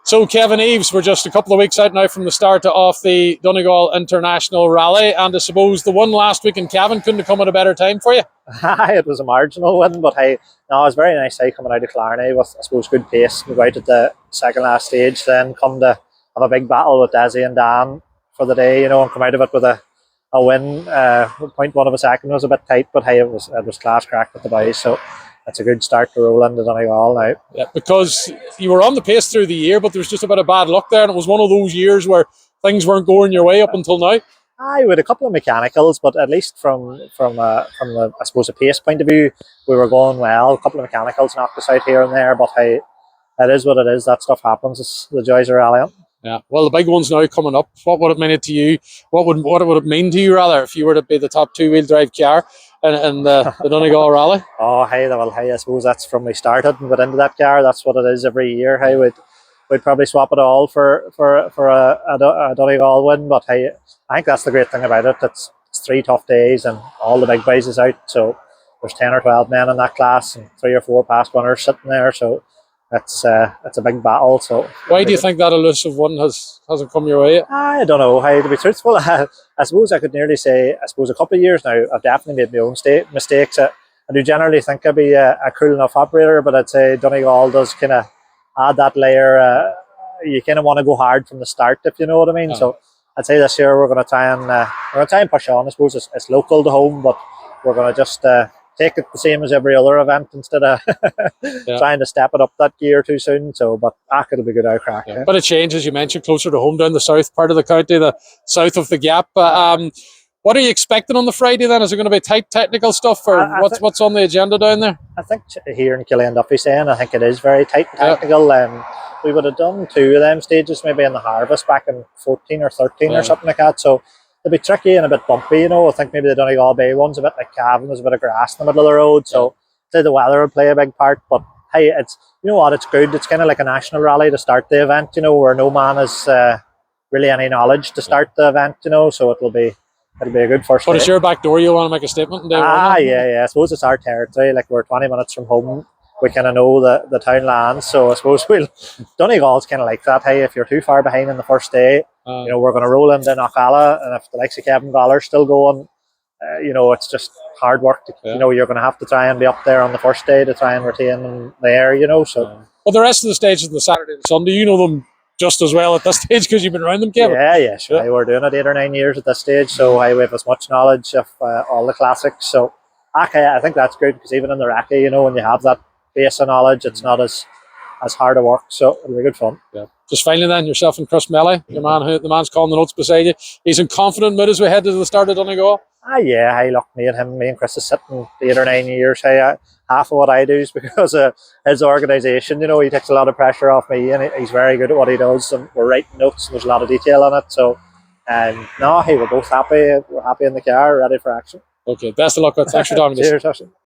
So Kevin Eves, we're just a couple of weeks out now from the start of the Donegal International Rally, and I suppose the one last week in Cavan couldn't have come at a better time for you. It was a marginal win, but it was very nice coming out of Clarny with, I suppose, good pace. We were out at the second last stage, then come to have a big battle with Desi and Dan for the day, and come out of it with a win. 0.1 of a second was a bit tight, but it was class crack with the boys, so it's a good start to roll into Donegal now. Yeah, because you were on the pace through the year, but there was just a bit of bad luck there, and it was one of those years where things weren't going your way up until now. We had a couple of mechanicals, but at least from the I suppose a pace point of view, we were going well. A couple of mechanicals knocked us out here and there, but it is what it is. That stuff happens. It's the joys of rallying. Yeah. Well, the big one's now coming up. What would it mean to you? What would it mean to you rather if you were to be the top two-wheel drive car in the Donegal Rally? I suppose that's from we started and got into that car. That's what it is every year. We'd probably swap it all for a Donegal win, but I think that's the great thing about it. It's 3 tough days and all the big boys is out, so there's 10 or 12 men in that class and 3 or 4 past winners sitting there, so it's a big battle. So why do you think that elusive one hasn't come your way? I don't know. To be truthful, I suppose I could nearly say, a couple of years now, I've definitely made my own mistakes. I do generally think I'd be a cool enough operator, but I'd say Donegal does kind of add that layer. You kind of want to go hard from the start, if you know what I mean. So I'd say this year we're going to try and push on. I suppose it's local to home, but we're going to just take it the same as every other event instead of trying to step it up that gear too soon. So, but it'll be good out crack. Yeah. But it changes, you mentioned, closer to home down the south part of the county, the south of the Gap. What are you expecting on the Friday then? Is it going to be tight technical stuff, or what's on the agenda down there? I think hearing Killian Duffy saying, I think it is very tight and technical. We would have done 2 of them stages maybe in the harvest back in 14 or 13 or something like that. So it'll be tricky and a bit bumpy, I think maybe the Donegal Bay one's a bit like Cavan, there's a bit of grass in the middle of the road. So I'd say the weather will play a big part, but hey, it's it's good. It's kind of like a national rally to start the event, where no man has really any knowledge to start the event, so it'll be a good first day. But it's your back door, you want to make a statement? Yeah. I suppose it's our territory. Like, we're 20 minutes from home. We kind of know the town lands, so I suppose Donegal's kind of like that. Hey, if you're too far behind in the first day, we're going to roll into Knockalla, and if the likes of Kevin Gollar's still going, it's just hard work. You're going to have to try and be up there on the first day to try and retain them there. So. Well, the rest of the stages, the Saturday and Sunday, you know them just as well at this stage because you've been around them, Kevin. Yeah, sure. We're doing it 8 or 9 years at this stage, so we have as much knowledge of all the classics. So I think that's good, because even in the Raki, when you have that base of knowledge, it's not as hard to work, so it'll be good fun. Yeah. Just finally then, yourself and Chris Melly, the man's calling the notes beside you. He's in confident mood as we head to the start of Donegal. Look, me and Chris is sitting 8 or 9 years. Half of what I do is because of his organisation. He takes a lot of pressure off me, and he's very good at what he does, and we're writing notes and there's a lot of detail in it. So we're both happy. We're happy in the car, ready for action. Okay, best of luck. Thanks for talking to us. Cheers, Ashton.